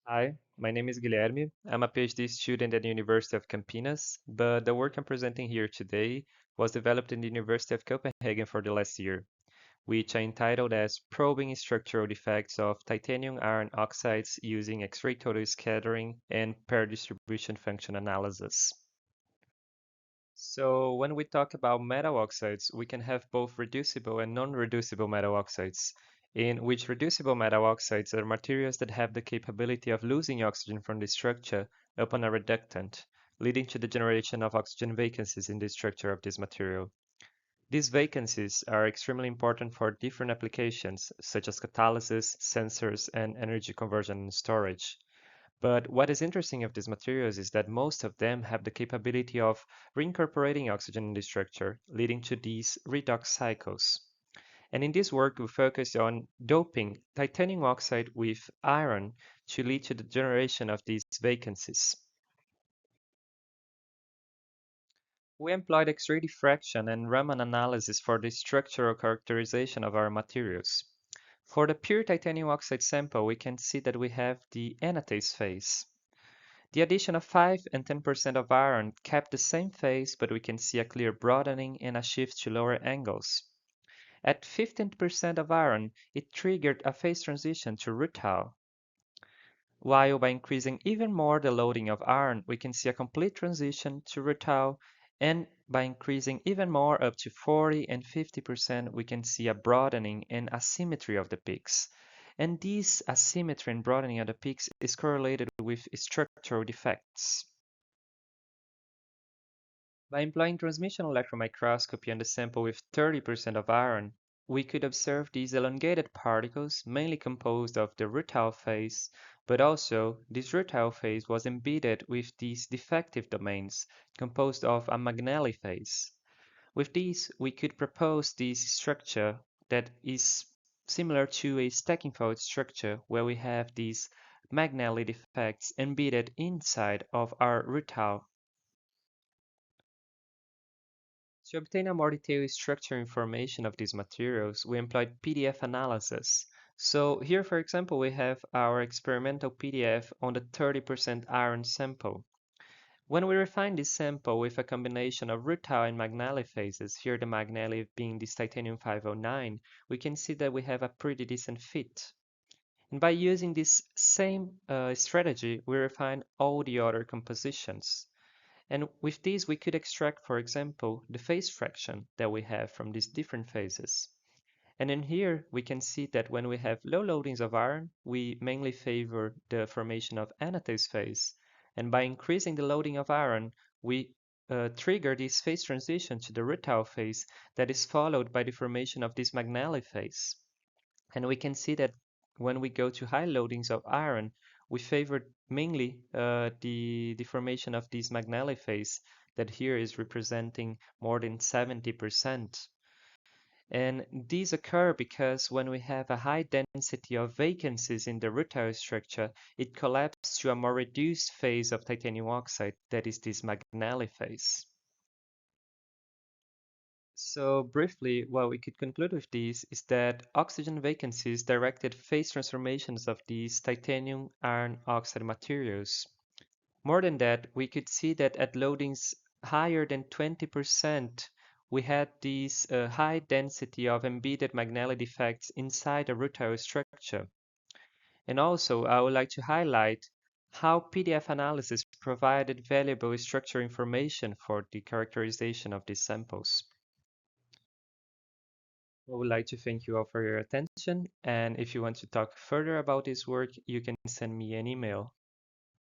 Hi, my name is Guilherme. I'm a PhD student at the University of Campinas, but the work I'm presenting here today was developed in the University of Copenhagen for the last year, which I entitled as Probing Structural Defects of Titanium Iron Oxides Using X-ray Total Scattering and Pair Distribution Function Analysis. So when we talk about metal oxides, we can have both reducible and non-reducible metal oxides, in which reducible metal oxides are materials that have the capability of losing oxygen from the structure upon a reductant, leading to the generation of oxygen vacancies in the structure of this material. These vacancies are extremely important for different applications, such as catalysis, sensors, and energy conversion and storage. But what is interesting of these materials is that most of them have the capability of reincorporating oxygen in the structure, leading to these redox cycles. And in this work, we focused on doping titanium oxide with iron to lead to the generation of these vacancies. We employed X-ray diffraction and Raman analysis for the structural characterization of our materials. For the pure titanium oxide sample, we can see that we have the anatase phase. The addition of 5 and 10% of iron kept the same phase, but we can see a clear broadening and a shift to lower angles. At 15% of iron, it triggered a phase transition to rutile, while by increasing even more the loading of iron, we can see a complete transition to rutile, and by increasing even more up to 40 and 50%, we can see a broadening and asymmetry of the peaks. And this asymmetry and broadening of the peaks is correlated with structural defects. By employing transmission electron microscopy on the sample with 30% of iron, we could observe these elongated particles, mainly composed of the rutile phase, but also this rutile phase was embedded with these defective domains, composed of a Magnelli phase. With these, we could propose this structure that is similar to a stacking fault structure where we have these Magnelli defects embedded inside of our rutile. To obtain a more detailed structure information of these materials, we employed PDF analysis. So here, for example, we have our experimental PDF on the 30% iron sample. When we refine this sample with a combination of rutile and Magnelli phases, here the Magnelli being this titanium 509, we can see that we have a pretty decent fit. And by using this same strategy, we refine all the other compositions. And with these, we could extract, for example, the phase fraction that we have from these different phases. And in here, we can see that when we have low loadings of iron, we mainly favor the formation of anatase phase. And by increasing the loading of iron, we trigger this phase transition to the rutile phase that is followed by the formation of this Magnelli phase. And we can see that when we go to high loadings of iron, we favor mainly the formation of this Magnelli phase that here is representing more than 70%. And these occur because when we have a high density of vacancies in the rutile structure, it collapses to a more reduced phase of titanium oxide, that is this Magnelli phase. So briefly, what we could conclude with this is that oxygen vacancies directed phase transformations of these titanium iron oxide materials. More than that, we could see that at loadings higher than 20%, we had this high density of embedded Magnelli defects inside the rutile structure. And also, I would like to highlight how PDF analysis provided valuable structure information for the characterization of these samples. I would like to thank you all for your attention, and if you want to talk further about this work, you can send me an email.